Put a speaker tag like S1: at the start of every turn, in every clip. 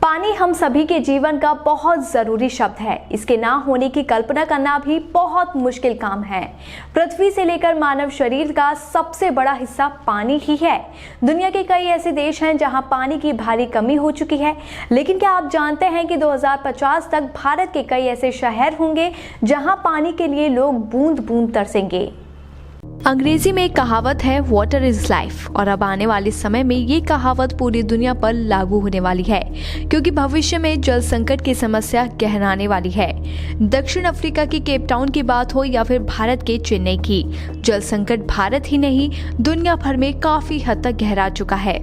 S1: पानी हम सभी के जीवन का बहुत जरूरी शब्द है। इसके ना होने की कल्पना करना भी बहुत मुश्किल काम है। पृथ्वी से लेकर मानव शरीर का सबसे बड़ा हिस्सा पानी ही है। दुनिया के कई ऐसे देश हैं जहां पानी की भारी कमी हो चुकी है, लेकिन क्या आप जानते हैं कि 2050 तक भारत के कई ऐसे शहर होंगे जहां पानी के लिए लोग बूंद बूंद तरसेंगे। अंग्रेजी में एक कहावत है, वाटर इज लाइफ, और अब आने वाले समय में ये कहावत पूरी दुनिया पर लागू होने वाली है, क्योंकि भविष्य में जल संकट की समस्या गहराने वाली है। दक्षिण अफ्रीका की केप टाउन की बात हो या फिर भारत के चेन्नई की, जल संकट भारत ही नहीं दुनिया भर में काफी हद तक गहरा चुका है।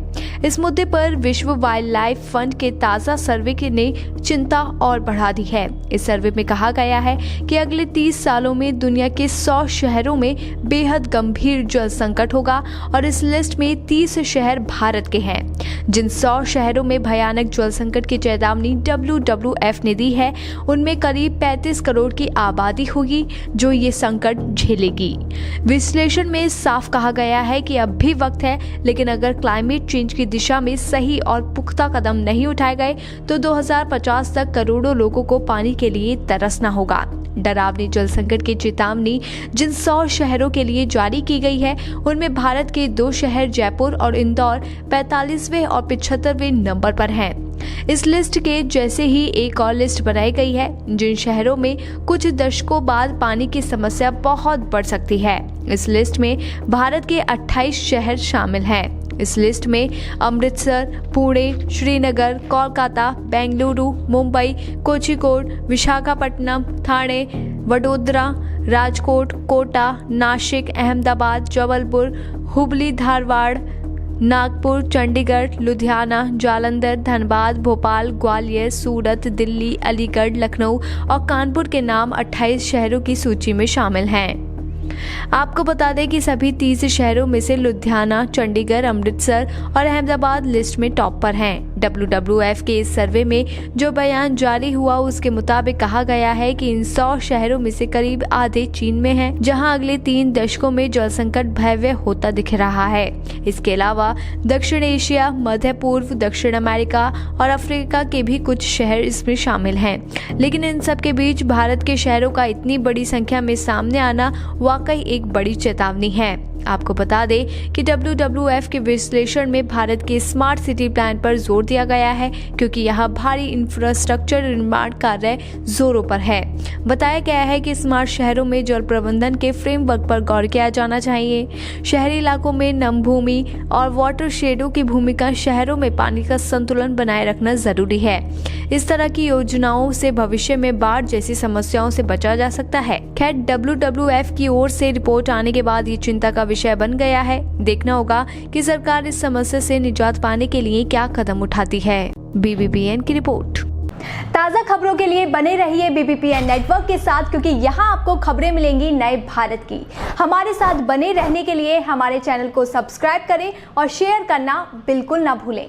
S1: इस मुद्दे पर विश्व वाइल्ड लाइफ फंड के ताज़ा सर्वे ने चिंता और बढ़ा दी है। इस सर्वे में कहा गया है कि अगले 30 सालों में दुनिया के 100 शहरों में बेहद गंभीर जल संकट होगा, और इस लिस्ट में 30 शहर भारत के हैं। जिन 100 शहरों में भयानक जल संकट की चेतावनी WWF ने दी है, उनमें करीब 35 करोड़ की आबादी होगी जो ये संकट झेलेगी। विश्लेषण में साफ कहा गया है कि अब भी वक्त है, लेकिन अगर क्लाइमेट चेंज की दिशा में सही और पुख्ता कदम नहीं उठाए गए तो 2050 तक करोड़ों लोगों को पानी के लिए तरसना होगा। डरावनी जल संकट की चेतावनी जिन 100 शहरों के लिए जारी की गई है, उनमें भारत के 2 शहर जयपुर और इंदौर 45वें और 75वें नंबर पर हैं। इस लिस्ट के जैसे ही एक और लिस्ट बनाई गई है जिन शहरों में कुछ दशकों बाद पानी की समस्या बहुत बढ़ सकती है। इस लिस्ट में भारत के 28 शहर शामिल हैं। इस लिस्ट में अमृतसर, पुणे, श्रीनगर, कोलकाता, बेंगलुरु, मुंबई, कोझिकोड, विशाखापट्टनम, ठाणे, वडोदरा, राजकोट, कोटा, नासिक, अहमदाबाद, जबलपुर, हुबली, धारवाड़, नागपुर, चंडीगढ़, लुधियाना, जालंधर, धनबाद, भोपाल, ग्वालियर, सूरत, दिल्ली, अलीगढ़, लखनऊ और कानपुर के नाम 28 शहरों की सूची में शामिल हैं। आपको बता दें कि सभी 30 शहरों में से लुधियाना, चंडीगढ़, अमृतसर और अहमदाबाद लिस्ट में टॉप पर हैं। WWF के इस सर्वे में जो बयान जारी हुआ उसके मुताबिक कहा गया है कि इन 100 शहरों में से करीब आधे चीन में हैं, जहां अगले 3 दशकों में जल संकट भयावह होता दिख रहा है। इसके अलावा दक्षिण एशिया, मध्य पूर्व, दक्षिण अमेरिका और अफ्रीका के भी कुछ शहर इसमें शामिल हैं। लेकिन इन सब के बीच भारत के शहरों का इतनी बड़ी संख्या में सामने आना वाकई एक बड़ी चेतावनी है। आपको बता दें कि WWF के विश्लेषण में भारत के स्मार्ट सिटी प्लान पर जोर दिया गया है, क्योंकि यहाँ भारी इंफ्रास्ट्रक्चर निर्माण कार्य जोरों पर है। बताया गया है कि स्मार्ट शहरों में जल प्रबंधन के फ्रेमवर्क पर गौर किया जाना चाहिए। शहरी इलाकों में नम भूमि और वाटर शेडों की भूमिका, शहरों में पानी का संतुलन बनाए रखना जरूरी है। इस तरह की योजनाओं से भविष्य में बाढ़ जैसी समस्याओं से बचा जा सकता है। खैर, WWF की ओर से रिपोर्ट आने के बाद ये चिंता का विषय बन गया है। देखना होगा कि सरकार इस समस्या से निजात पाने के लिए क्या कदम उठाती है। BBPN की रिपोर्ट।
S2: ताज़ा खबरों के लिए बने रहिए BBPN नेटवर्क के साथ, क्योंकि यहाँ आपको खबरें मिलेंगी नए भारत की। हमारे साथ बने रहने के लिए हमारे चैनल को सब्सक्राइब करें और शेयर करना बिल्कुल ना भूलें।